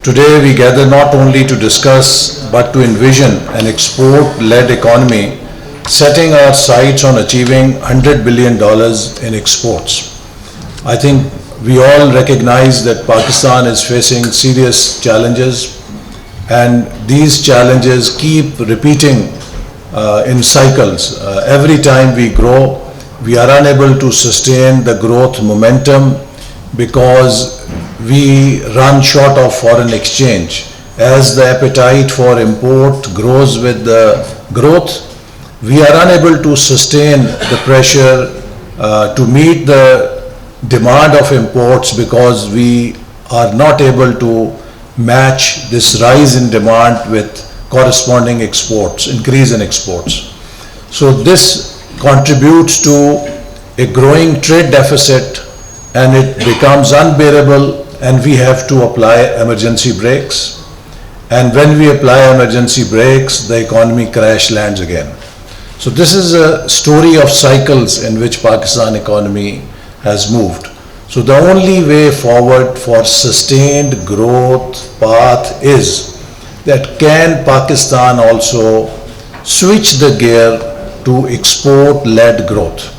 Today we gather not only to discuss but to envision an export-led economy, setting our sights on achieving $100 billion in exports. I think we all recognize that Pakistan is facing serious challenges, and these challenges keep repeating in cycles. Every time we grow, we are unable to sustain the growth momentum because we run short of foreign exchange. As the appetite for import grows with the growth, we are unable to sustain the pressure to meet the demand of imports because we are not able to match this rise in demand with corresponding exports, increase in exports. So this contributes to a growing trade deficit, and it becomes unbearable, and we have to apply emergency brakes. And when we apply emergency brakes, the economy crash lands again. So this is a story of cycles in which Pakistan economy has moved. So the only way forward for sustained growth path is that can Pakistan also switch the gear to export-led growth.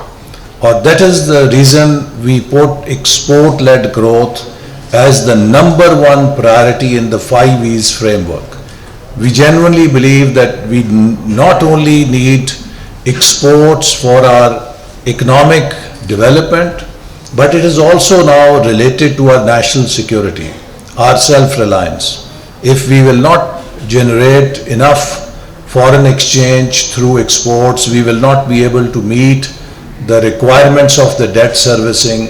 Or that is the reason we put export-led growth as the number one priority in the 5 E's framework. We genuinely believe that we not only need exports for our economic development, but it is also now related to our national security, our self-reliance. If we will not generate enough foreign exchange through exports, we will not be able to meet the requirements of the debt servicing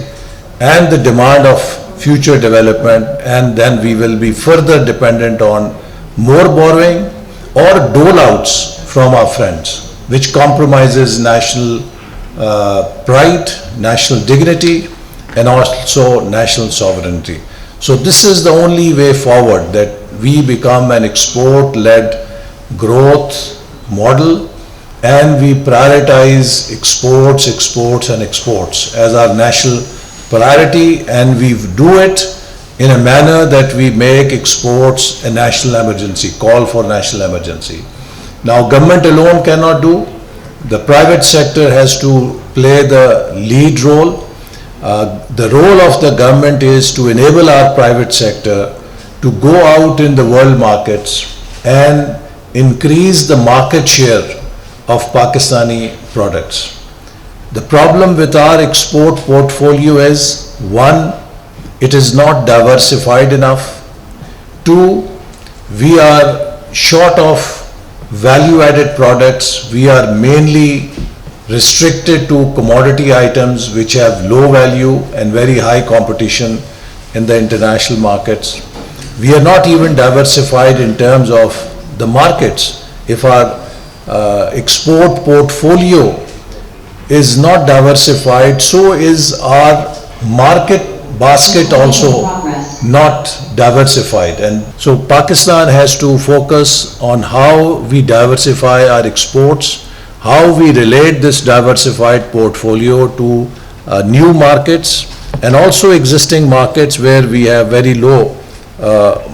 and the demand of future development, and then we will be further dependent on more borrowing or dole-outs from our friends, which compromises national pride, national dignity, and also national sovereignty. So this is the only way forward, that we become an export-led growth model, and we prioritize exports as our national priority, and we do it in a manner that we make exports a national emergency, call for national emergency. Now, government alone cannot do. The private sector has to play the lead role. The role of the government is to enable our private sector to go out in the world markets and increase the market share of Pakistani products. The problem with our export portfolio is, one, it is not diversified enough. Two, we are short of value-added products. We are mainly restricted to commodity items which have low value and very high competition in the international markets. We are not even diversified in terms of the markets. If our export portfolio is not diversified, so is our market basket also not diversified. And so Pakistan has to focus on how we diversify our exports, how we relate this diversified portfolio to new markets and also existing markets where we have very low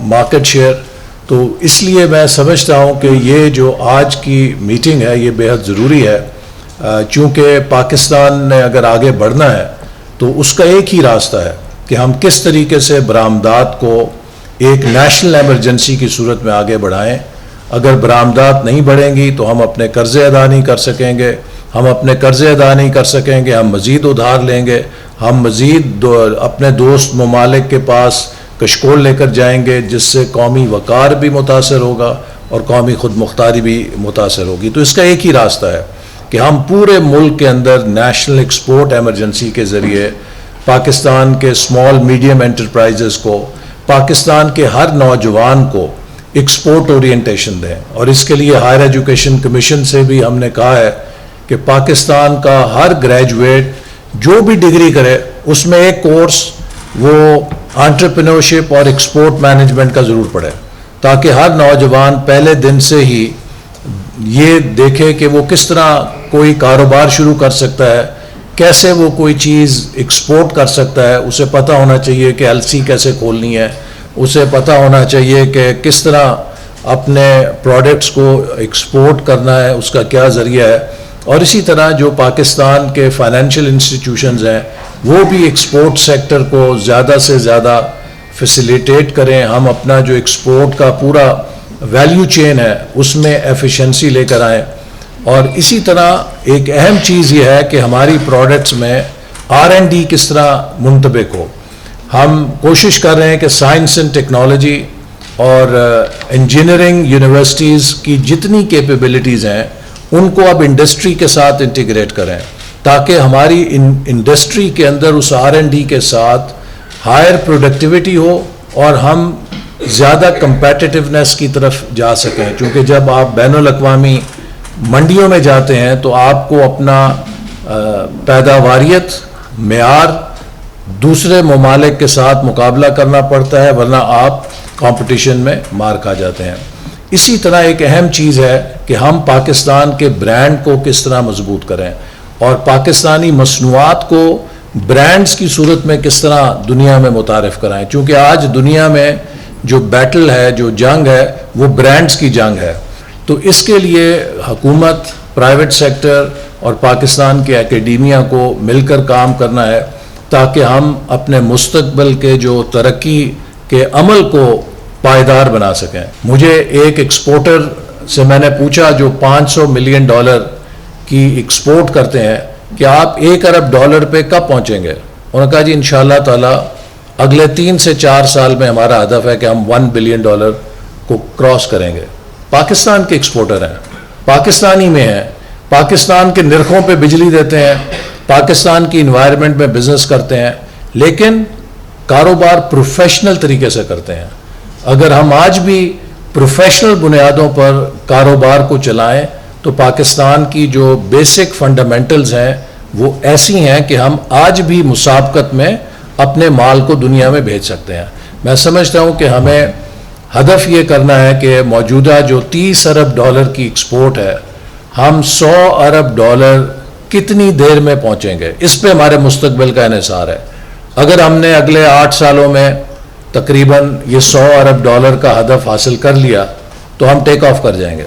market share. تو اس لیے میں سمجھتا ہوں کہ یہ جو آج کی میٹنگ ہے یہ بے حد ضروری ہے، چونکہ پاکستان نے اگر آگے بڑھنا ہے تو اس کا ایک ہی راستہ ہے کہ ہم کس طریقے سے برآمدات کو ایک نیشنل ایمرجنسی کی صورت میں آگے بڑھائیں. اگر برآمدات نہیں بڑھیں گی تو ہم اپنے قرضے ادا نہیں کر سکیں گے، ہم مزید ادھار لیں گے، ہم مزید اپنے دوست ممالک کے پاس کشکول لے کر جائیں گے، جس سے قومی وقار بھی متاثر ہوگا اور قومی خود مختاری بھی متاثر ہوگی. تو اس کا ایک ہی راستہ ہے کہ ہم پورے ملک کے اندر نیشنل ایکسپورٹ ایمرجنسی کے ذریعے پاکستان کے اسمال میڈیم انٹرپرائزز کو، پاکستان کے ہر نوجوان کو ایکسپورٹ اورینٹیشن دیں. اور اس کے لیے ہائر ایجوکیشن کمیشن سے بھی ہم نے کہا ہے کہ پاکستان کا ہر گریجویٹ جو بھی ڈگری کرے اس میں ایک کورس وہ انٹرپرینورشپ اور ایکسپورٹ مینجمنٹ کا ضرور پڑھے، تاکہ ہر نوجوان پہلے دن سے ہی یہ دیکھے کہ وہ کس طرح کوئی کاروبار شروع کر سکتا ہے، کیسے وہ کوئی چیز ایکسپورٹ کر سکتا ہے. اسے پتہ ہونا چاہیے کہ ایل سی کیسے کھولنی ہے، اسے پتہ ہونا چاہیے کہ کس طرح اپنے پروڈکٹس کو ایکسپورٹ کرنا ہے، اس کا کیا ذریعہ ہے. اور اسی طرح جو پاکستان کے فائنینشیل انسٹیٹیوشنز ہیں وہ بھی ایکسپورٹ سیکٹر کو زیادہ سے زیادہ فیسیلیٹیٹ کریں. ہم اپنا جو ایکسپورٹ کا پورا ویلیو چین ہے اس میں ایفیشنسی لے کر آئیں. اور اسی طرح ایک اہم چیز یہ ہے کہ ہماری پروڈکٹس میں R&D کس طرح منطبق ہو. ہم کوشش کر رہے ہیں کہ سائنس اینڈ ٹیکنالوجی اور انجینئرنگ یونیورسٹیز کی جتنی کیپیبلٹیز ہیں ان کو اب انڈسٹری کے ساتھ انٹیگریٹ کریں تاکہ ہماری انڈسٹری کے اندر اس R&D کے ساتھ ہائر پروڈکٹیوٹی ہو اور ہم زیادہ کمپیٹیٹیونیس کی طرف جا سکیں. چونکہ جب آپ بین الاقوامی منڈیوں میں جاتے ہیں تو آپ کو اپنا پیداواریت معیار دوسرے ممالک کے ساتھ مقابلہ کرنا پڑتا ہے، ورنہ آپ کمپٹیشن میں مار کھا جاتے ہیں. اسی طرح ایک اہم چیز ہے کہ ہم پاکستان کے برانڈ کو کس طرح مضبوط کریں اور پاکستانی مصنوعات کو برانڈز کی صورت میں کس طرح دنیا میں متعارف کرائیں. چونکہ آج دنیا میں جو بیٹل ہے، جو جنگ ہے، وہ برانڈز کی جنگ ہے. تو اس کے لیے حکومت، پرائیویٹ سیکٹر اور پاکستان کے اکیڈیمیا کو مل کر کام کرنا ہے تاکہ ہم اپنے مستقبل کے جو ترقی کے عمل کو پائیدار بنا سکیں. مجھے ایک ایکسپورٹر سے میں نے پوچھا جو $500 ملین کی ایکسپورٹ کرتے ہیں کہ آپ $1 ارب پہ کب پہنچیں گے؟ انہوں نے کہا جی انشاءاللہ تعالی اگلے 3 سے 4 سال میں ہمارا ہدف ہے کہ ہم $1 بلین کو کراس کریں گے. پاکستان کے ایکسپورٹر ہیں، پاکستانی میں ہیں، پاکستان کے نرخوں پہ بجلی دیتے ہیں، پاکستان کی انوائرمنٹ میں بزنس کرتے ہیں، لیکن کاروبار پروفیشنل طریقے سے کرتے ہیں. اگر ہم آج بھی پروفیشنل بنیادوں پر کاروبار کو چلائیں تو پاکستان کی جو بیسک فنڈامنٹلز ہیں وہ ایسی ہیں کہ ہم آج بھی مسابقت میں اپنے مال کو دنیا میں بھیج سکتے ہیں. میں سمجھتا ہوں کہ ہمیں ہدف یہ کرنا ہے کہ موجودہ جو $30 ارب کی ایکسپورٹ ہے، ہم $100 ارب کتنی دیر میں پہنچیں گے، اس پہ ہمارے مستقبل کا انحصار ہے. اگر ہم نے اگلے 8 سالوں میں تقریباً یہ $100 ارب کا ہدف حاصل کر لیا تو ہم ٹیک آف کر جائیں گے.